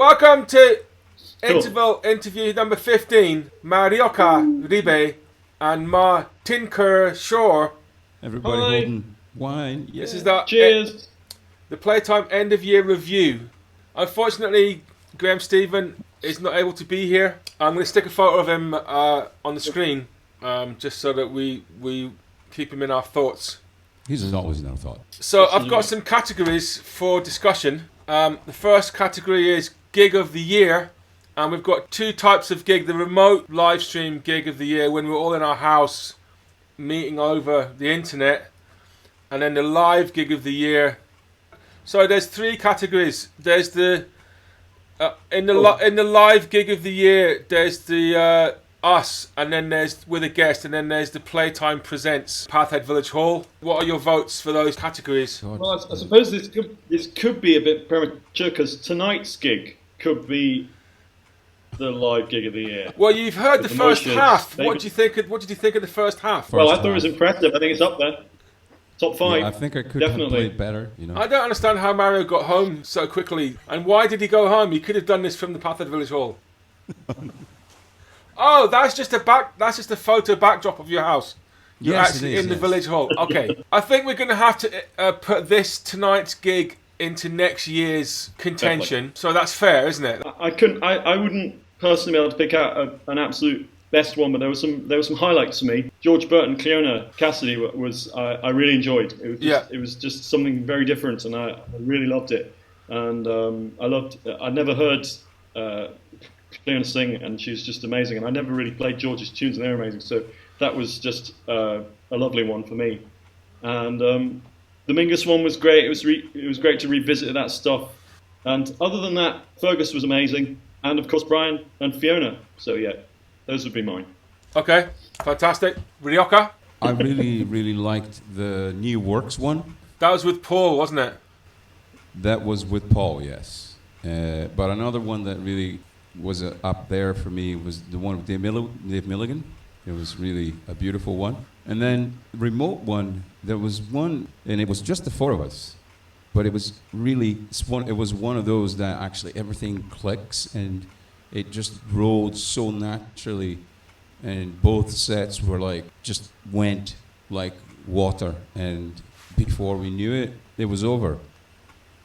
Welcome to Interval Interview number 15. Marioka Caribé and Martin Kershaw. Everybody holding wine. Yeah. This is the Cheers. The Playtime End of Year Review. Unfortunately, Graham Stephen is not able to be here. I'm going to stick a photo of him on the screen, just so that we keep him in our thoughts. He's always in our thoughts. So I've got some categories for discussion. The first category is Gig of the Year. And we've got two types of gig. The remote live stream gig of the year, when we're all in our house meeting over the internet. And then the live gig of the year. So there's three categories. There's the in the live gig of the year, there's the us, and then there's with a guest, and then there's the Playtime Presents Pathhead Village Hall. What are your votes for those categories? Well, I suppose this could be a bit premature because tonight's gig could be the live gig of the year. Well, you've heard the first half. What did you think of the first half? Well, I thought it was impressive. I think it's up there. Top 5. Yeah, I think I could definitely have played better. I don't understand how Mario got home so quickly. And why did he go home? He could have done this from the Pathhead Village Hall. Oh, that's just a photo backdrop of your house. You're actually in the Village Hall. Okay. I think we're going to have to put tonight's gig into next year's contention. Definitely. So that's fair, isn't it? I wouldn't personally be able to pick out an absolute best one, but there were some highlights for me. George Burton, Cleona Cassidy was I really enjoyed. It was just something very different, and I really loved it. And I'd never heard Cleona sing, and she's just amazing. And I never really played George's tunes, and they're amazing. So that was just a lovely one for me. And the Mingus one was great. It was great to revisit that stuff. And other than that, Fergus was amazing, and of course Brian and Fiona. So yeah. Those would be mine. Okay, fantastic. Ryoka? I really, really liked the New Works one. That was with Paul, wasn't it? That was with Paul, yes. But another one that really was up there for me was the one with Dave Milligan. It was really a beautiful one. And then the remote one, there was one, and it was just the four of us. But it was really, it was one of those that actually everything clicks, and it just rolled so naturally, and both sets were just went like water, and before we knew it, it was over.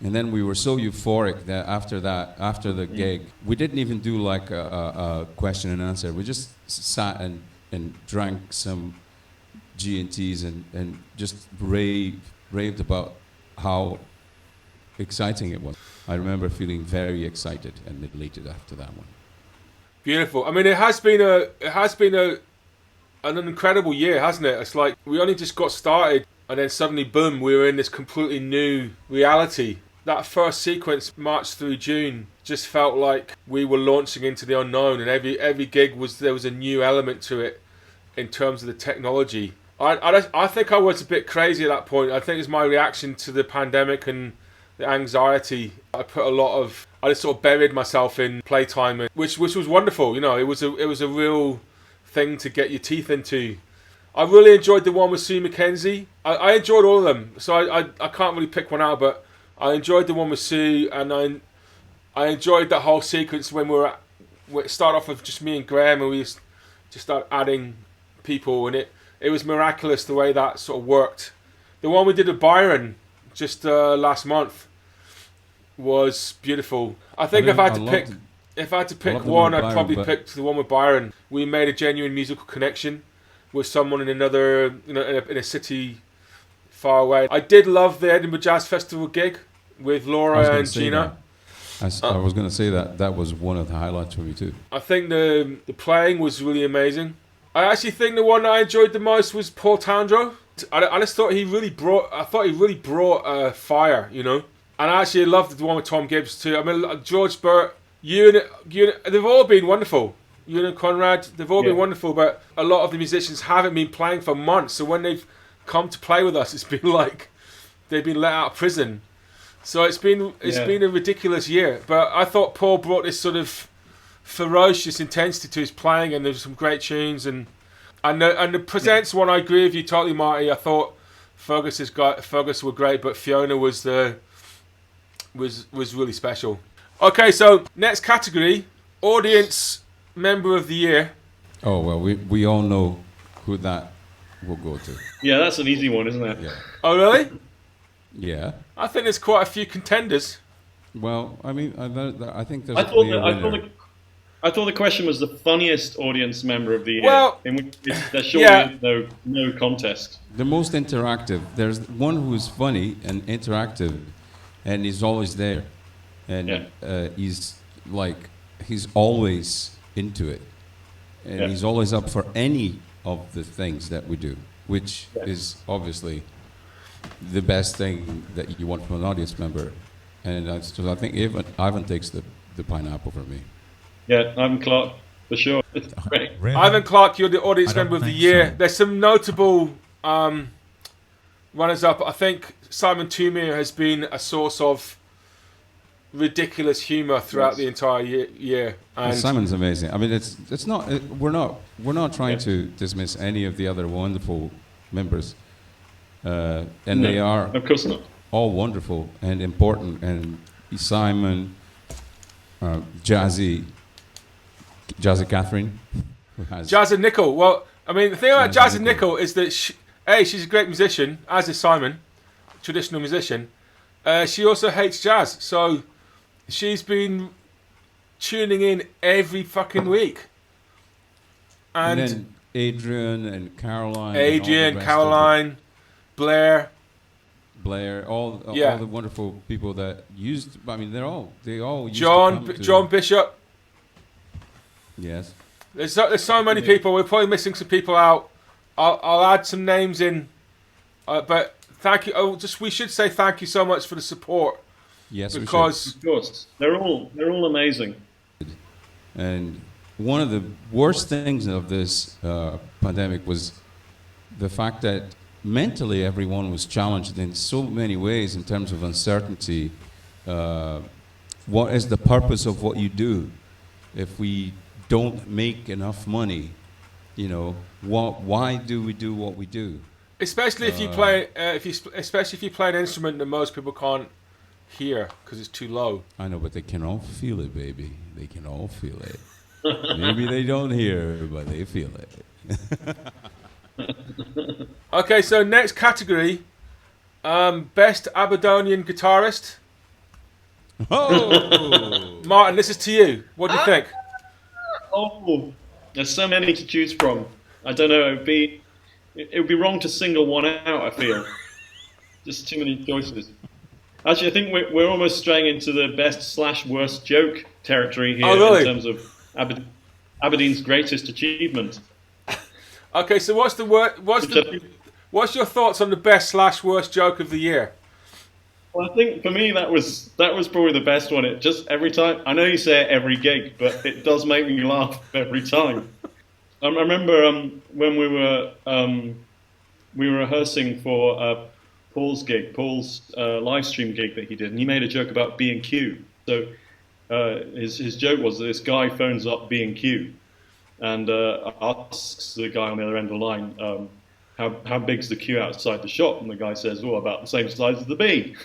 And then we were so euphoric that after the gig, we didn't even do like a question and answer. We just sat and drank some G&Ts and just raved about how exciting it was. I remember feeling very excited and elated after that one. Beautiful. I mean, it has been an incredible year, hasn't it? It's like we only just got started, and then suddenly, boom, we were in this completely new reality. That first sequence, March through June, just felt like we were launching into the unknown, and every gig there was a new element to it in terms of the technology. I think I was a bit crazy at that point. I think it's my reaction to the pandemic and the anxiety. I just sort of buried myself in Playtime, which was wonderful. It was a real thing to get your teeth into. I really enjoyed the one with Sue McKenzie. I enjoyed all of them, so I can't really pick one out, but I enjoyed the one with Sue, and I enjoyed that whole sequence when we start off with just me and Graham, and we just start adding people, and it was miraculous the way that sort of worked. The one we did with Byron just last month was beautiful. I think if I had to pick one, I'd probably pick the one with Byron. We made a genuine musical connection with someone in another, in a city far away. I did love the Edinburgh Jazz Festival gig with Laura and Gina. I was going to say that was one of the highlights for me too. I think the playing was really amazing. I actually think the one that I enjoyed the most was Paul Tandro. I just thought he really brought fire, And I actually loved the one with Tom Gibbs too. I mean, George Burt, you they've all been wonderful. You and Conrad, they've all been wonderful, but a lot of the musicians haven't been playing for months. So when they've come to play with us, it's been like they've been let out of prison. So it's been a ridiculous year. But I thought Paul brought this sort of ferocious intensity to his playing, and there's some great tunes, and the Presents one. I agree with you totally, Marty. I thought Fergus were great, but Fiona was really special. Okay, so next category, audience member of the year. Oh, well, we all know who that will go to. Yeah, that's an easy one, isn't it? Yeah. Oh, really? Yeah. I think there's quite a few contenders. Well, I mean, I think there's I a thought clear winner. I thought the question was the funniest audience member of the year. Well, in which there surely is no contest. The most interactive. There's one who's funny and interactive, and he's always there, and he's always into it, and he's always up for any of the things that we do, which is obviously the best thing that you want from an audience member, and so I think Ivan takes the pineapple for me. Yeah, Ivan Clark, for sure. Great. Really? Ivan Clark, you're the audience member of the year. So. There's some notable runners-up. I think Simon Tumir has been a source of ridiculous humour throughout the entire year. And Simon's amazing. I mean, it's not. We're not trying to dismiss any of the other wonderful members, and they are of course not. all wonderful and important. And Simon, Jazzy Catherine, who has Jazz and Nickel. Well, I mean, the thing about Jazz and Nickel is that she's a great musician, as is Simon, traditional musician. She also hates jazz, so she's been tuning in every fucking week. And then Adrian and Caroline. Caroline, Blair, all the wonderful people that used. I mean, they all used John Bishop. Yes. There's so many people. We're probably missing some people out. I'll add some names in, but thank you. We should say thank you so much for the support. Yes, because of course they're all amazing. And one of the worst things of this pandemic was the fact that mentally everyone was challenged in so many ways in terms of uncertainty. What is the purpose of what you do if we don't make enough money? Why do we do what we do? Especially if you play, especially if you play an instrument that most people can't hear because it's too low. I know, but they can all feel it, baby. They can all feel it. Maybe they don't hear, but they feel it. Okay, so next category, best Aberdonian guitarist. Oh, Martin, this is to you. What do you think? Oh, there's so many to choose from. I don't know. It would be wrong to single one out. I feel just too many choices. Actually, I think we're almost straying into the best/worst joke territory here in terms of Aberdeen's greatest achievement. Okay, so what's your thoughts on the best/worst joke of the year? Well, I think for me that was probably the best one. It just every time. I know you say it every gig, but it does make me laugh every time. I remember when we were rehearsing for Paul's live stream gig that he did, and he made a joke about B&Q. So his joke was that this guy phones up B&Q and asks the guy on the other end of the line, how big's the queue outside the shop? And the guy says, "Oh, about the same size as the bee."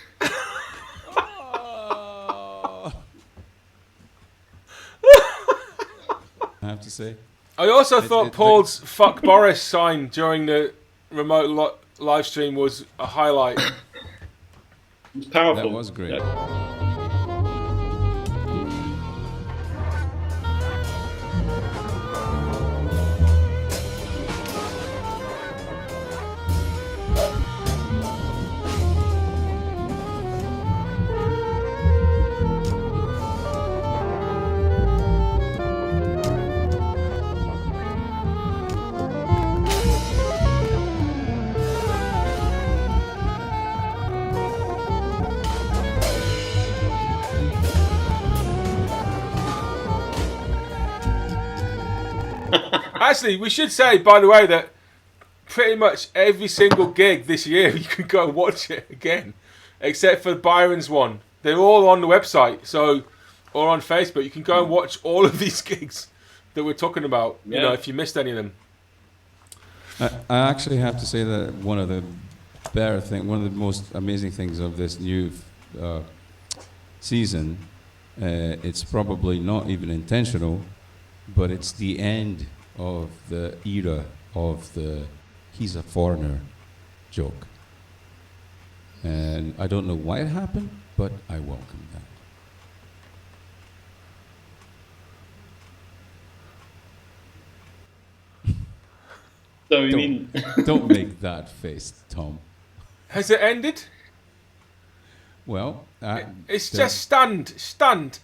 I have to say. I also thought Paul's "fuck Boris" sign during the remote live stream was a highlight. It was powerful. That was great. Yeah. Actually, we should say, by the way, that pretty much every single gig this year you can go and watch it again, except for Byron's one. They're all on the website, or on Facebook. You can go and watch all of these gigs that we're talking about. Yeah. If you missed any of them. I actually have to say that one of the most amazing things of this new season It's probably not even intentional, but it's the end of the era of the "he's a foreigner" joke. And I don't know why it happened, but I welcome that. So you mean... Don't make that face, Tom. Has it ended? Well, It's just stunned. stunned.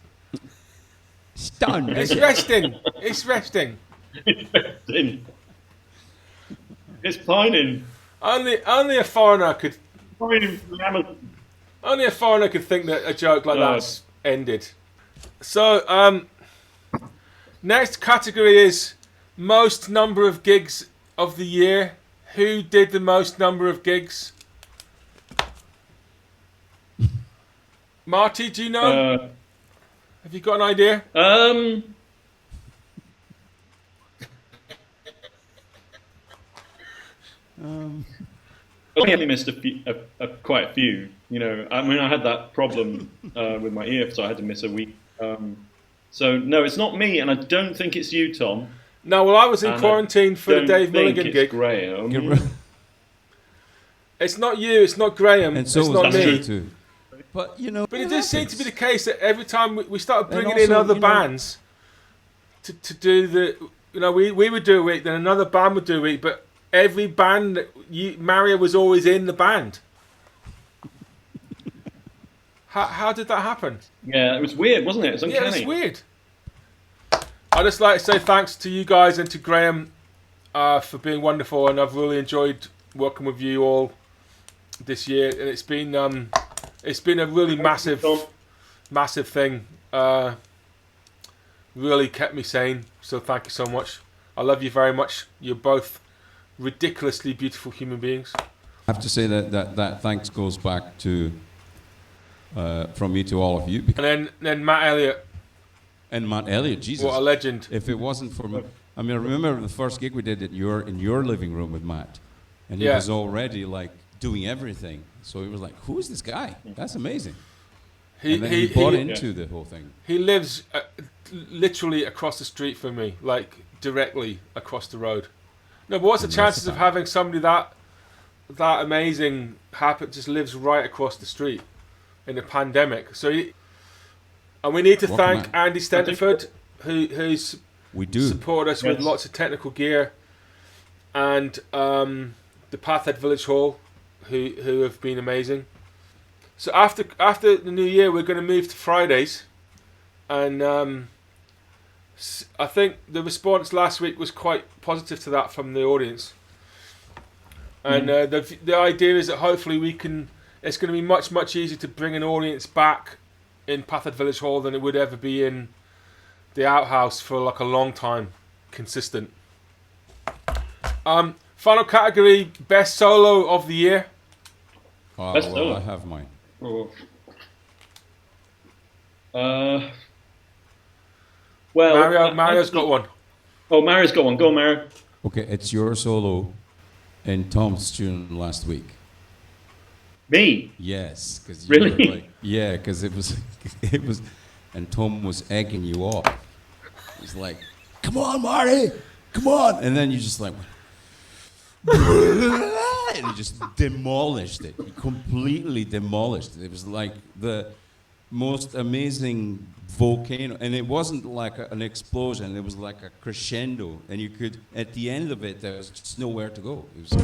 It's resting. It's resting. It's resting. It's pining. Only a foreigner could. Pining for the Amazon. Only a foreigner could think that a joke like that's ended. So, next category is most number of gigs of the year. Who did the most number of gigs? Marty, do you know? Have you got an idea? I only missed quite a few. You know, I mean, I had that problem with my ear, so I had to miss a week. So no, it's not me, and I don't think it's you, Tom. No, well, I was in quarantine for the Dave Milligan gig. Graham. It's not you. It's not Graham. And so it's was not me. too. But you know, But it does seem to be the case that every time we started bringing also, in other bands to do the, you know, we would do a week, then another band would do a week, but every band Mario was always in the band. How did that happen? Yeah, it was weird, wasn't it? It was uncanny. Yeah, it's weird. I'd just like to say thanks to you guys and to Graham for being wonderful, and I've really enjoyed working with you all this year, and it's been a really massive thing. Really kept me sane, so thank you so much. I love you very much. You're both ridiculously beautiful human beings. I have to say that thanks goes back to from me to all of you. And then Matt Elliott. And Matt Elliott, Jesus, what a legend! If it wasn't for, I mean, I remember the first gig we did in your living room with Matt, and he was already like doing everything. So he was like, "Who is this guy? That's amazing." He bought into the whole thing. He lives literally across the street from me, like directly across the road. No, but what's the chances of having somebody that amazing just lives right across the street in a pandemic? So, and we need to thank Andy Stenterford, who's supported us with lots of technical gear, and the Pathhead Village Hall, who have been amazing. So after the new year, we're going to move to Fridays, and I think the response last week was quite positive to that from the audience. And the idea is that hopefully it's going to be much easier to bring an audience back in Pathhead Village Hall than it would ever be in the Outhouse for like a long time, consistent. Final category, best solo of the year. Best solo. I have mine. Well, Mario's got one. Oh, Mario's got one. Go on, Mario. Okay, it's your solo and Tom's tune last week. Me? Yes, because really? Because it was, and Tom was egging you on. He's like, "Come on, Marty, come on!" And then you just like, and he just demolished it. He completely demolished it. It was like the most amazing volcano, and it wasn't like an explosion. It was like a crescendo, and you could, at the end of it, there was just nowhere to go. It was.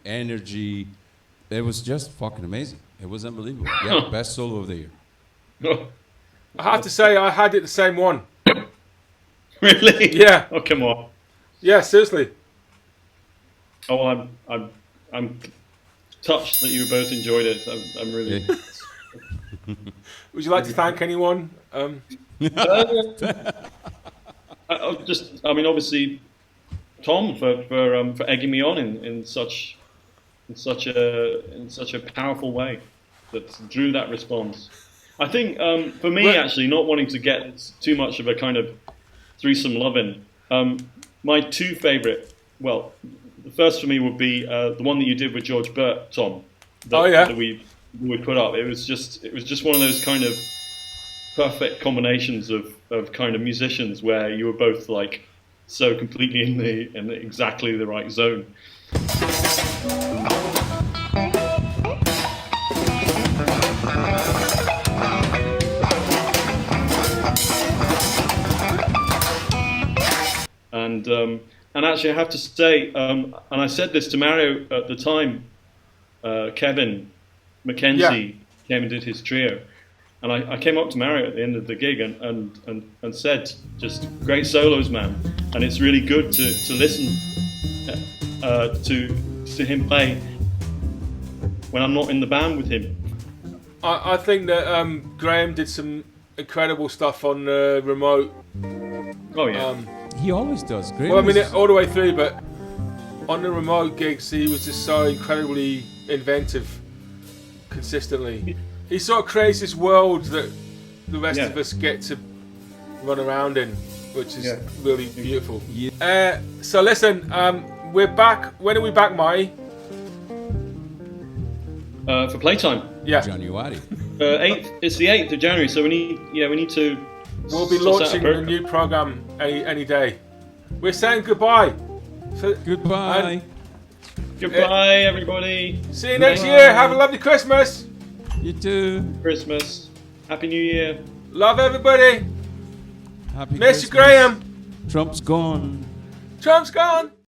Energy, it was just fucking amazing. It was unbelievable. Yeah, best solo of the year. I have to say, I had it the same one. Really? Yeah. Oh, come on. Yeah, seriously. Oh, I'm touched that you both enjoyed it. I'm really. Would you like to thank anyone? I mean, obviously, Tom for egging me on in such a powerful way that drew that response. I think for me, actually, not wanting to get too much of a kind of threesome loving, my two favourite. Well, the first for me would be the one that you did with George Burt, Tom. That we put up. It was just one of those kind of perfect combinations of kind of musicians where you were both like so completely in exactly the right zone. And actually, I have to say, and I said this to Mario at the time. Kevin Mackenzie came and did his trio, and I came up to Mario at the end of the gig and said, just great solos, man, and it's really good to listen to him play when I'm not in the band with him. I think that Graham did some incredible stuff on remote. Oh yeah. He always does. Graham Well, I mean, all the way through, but on the remote gigs, he was just so incredibly inventive, consistently. He sort of creates this world that the rest of us get to run around in, which is really beautiful. Yeah. So listen, we're back. When are we back, Marty? For Playtime. Yeah. January. 8th. It's the 8th of January, so we need to. We'll be launching a new program any day. We're saying goodbye. So, Goodbye. Goodbye, everybody. See you next year. Have a lovely Christmas. You too. Christmas. Happy New Year. Love everybody. Happy Miss Christmas. you, Graham. Trump's gone. Trump's gone.